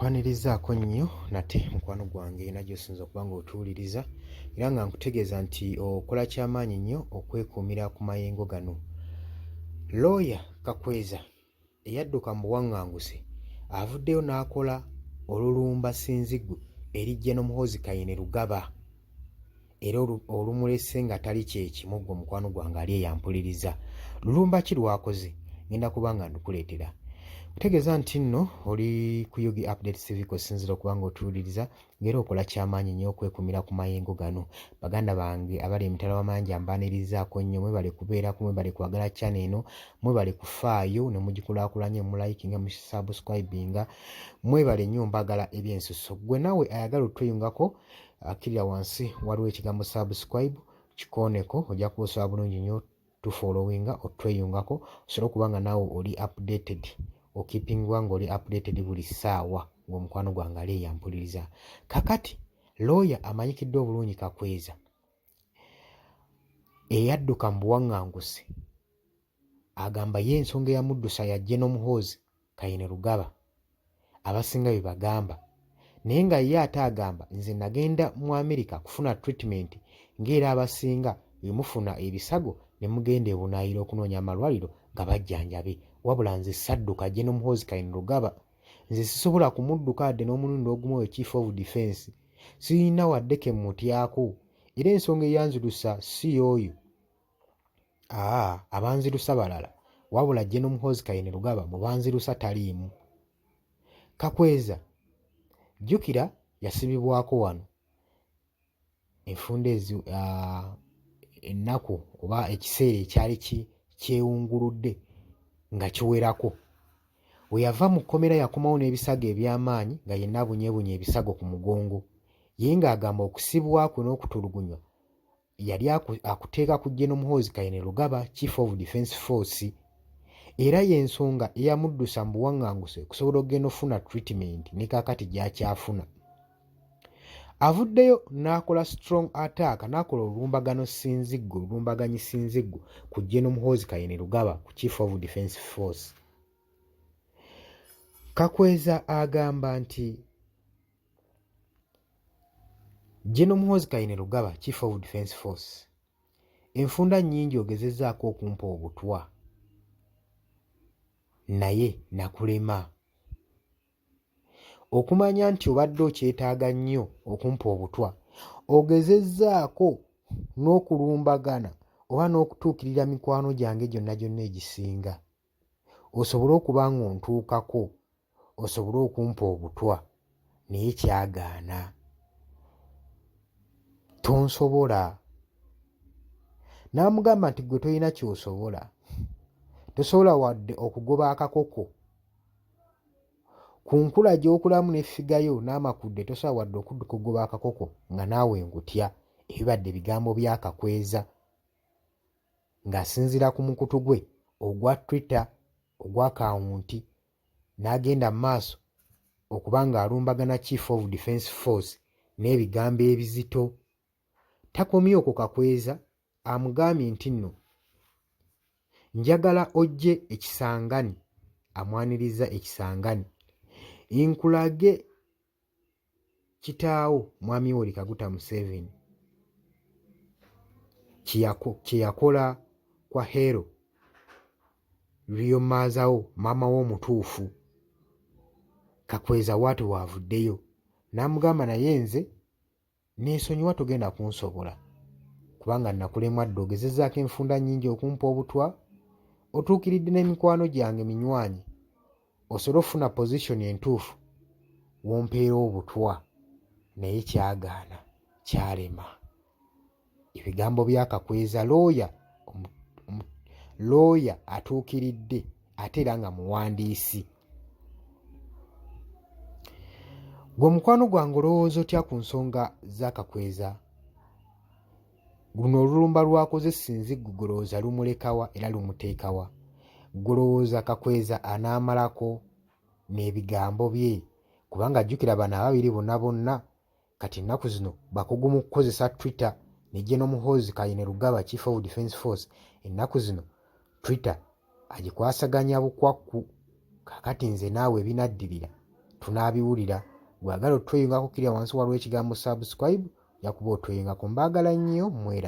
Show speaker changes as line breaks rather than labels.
Nkwanirizaako nnyo nate mukwano gwange najjo osinza okuba ng'otuwuliriza era nga nkutegeeza nti okola ky'amaanyi nnyo okwekuumira ku mayengo gano. Lawyer Kakweza eyadduka mu buwaŋŋanguse avuddeyo n'akola olulumba ssinziggu erijja n'omuhozi Kayini Rugaba era olumulese nga tali kyekimu ggwe mukwano gwange ali eyampuliriza. Lulumba ki lwakoze? Ngenda kuba nga ndukuleetera. Ntegeeza nti nno oli ku Yugi Update TV osinzira okuba ng'otuwuliriza ng'era okola ky'amaanyi nnyo okwekuumira ku mayengo gano. Baganda bange abali emitala w'amayanja mbaanirizaako nnyo, mwebale kubeerako, mwebale kwagala channel eno, mwebale kufaayo ne mugikulaakulanya mulayikinga musubscribinga, mwebale nnyo mbagala ebyensusso. Gwe nawe ayagala otweyungako akkirira wansi waliwo ekigambo subscribe, kikooneko ojja kuba osobola bulungi nnyo tufollowinga otweyungako osobole okuba nga naawe oli updated. Okipingwa ng'oli updated buli ssaawa ng'omukwano gwange ali eyampuliriza. Kakati lawyer amanyikiddwa obulungi Kakweza eyadduka mu buwaŋŋanguse agamba ye ensonga eyamuddusa yajje n'omuhoozi Kayini Rugaba abasinga bye bagamba, naye nga ye ate agamba nze nagenda mu America kufuna treatment ng'era abasinga bwe mufuna ebisago ne mugenda e Bunaayira okunoonya amalwaliro nga bajjanjabe, wabula nze sadduka ajje n'omuhoozi Kayini Rugaba. Nze sisobola kumudduka adde n'omulundi ogumu we Chief of Defence, sirina wadde ke mmutyako era ensonga eyanzirusa si y'oyo, abanzirusa balala, wabula ajje n'omuhoozi Kayini Rugaba mu banzirusa taliimu. Kakweza jjukira yasibibwako wano enfunda ennaku oba ekiseera ekyali kyewunguludde nga kiwerako. We yava mu kkomera yakomawo n'ebisago eby'amaanyi nga yenna abunyeebunye ebisago ku mugongo, ye ng'agamba okusibwako n'okutulugunywa yali akuteeka kujje n'omuhoozi Kayini Rugaba, Chief of Defence Force, era y'ensonga eyamuddusa mu buwaŋŋanguse okusobola okugenda okufuna treatment ne kaakati gy'akyafuna. Avuddeyo n'akola strong attack, n'akola olumbaganyi ssinziggu kujje n'omuhoozi Kayini Rugaba ku Chief of Defence Force. Kakweza agamba nti jje n'omuhoozi Kayini Rugaba, Chief of Defence Force, enfunda nnyingi ogezezzaako okumpa obutwa naye nakulema. Okumanya nti obadde okyetaaga nnyo okumpa obutwa, ogezezzaako n'okulumbagana oba n'okutuukirira mikwano gyange gyonna egisinga osobole okuba ng'ontuukako osobole okumpa obutwa, naye kyagaana. Tonsobola. N'amugamba nti gwe tolina ky'osobola, tosobola wadde okugoba akakoko ku nkula gy'okulamu n'effigayo n'amakudde, tosobola wadde okudduka okugoba akakoko nga naawe nkutya. Ebibadde bigambo bya Kakweza ng'asinziira ku mukutu gwe ogwa Twitter ogwa akawunti, n'agenda mu maaso okuba ng'alumbagana Chief of Defence Force n'ebigambo ebizito. Takomye okwo Kakweza amugambye nti nno njagala ojje ekisangani, amwaniriza ekisangani, nkulage kitaawo Mwami Yoweri Kaguta Museveni kye yakola kwa Hero Luyomaazawo maama w'omutuufu. Kakweza waati waavuddeyo n'amugamba naye nze neesonyiwa, togenda kunsobola kubanga nakulemwa dde, ogezezzaako enfunda nnyingi okumpa obutwa, otuukiridde n'emikwano gyange minywanyi osobole okufuna position entuufu wompeera obutwa, naye kyagaana, kyalema. Ebigambo bya Kakweza, lawyer atuukiridde ate era nga muwandiisi. Gwe mukwano gwange olowooza otya ku nsonga za Kakweza? Luno olulumba lwakoze ssinziggu golowooza lumulekawa era lumuteekawa? Golowooza Kakweza anaamalako n'ebigambo bye? Kubanga jjukira bano ababiri bonna kati ennaku zino bakugu mu kukozesa Twitter. Nejje n'omuhoozi Kayini Rugaba, Chief of Defence Force, ennaku zino Twitter agikwasaganya bukwakku. Kakati nze naawe binaddirira tunaabiwulira. Bw'agala otweyungako kirya wansi waliwo ekigambo subscribe, yakuba otweyungako. Mbaagala nnyo mwera.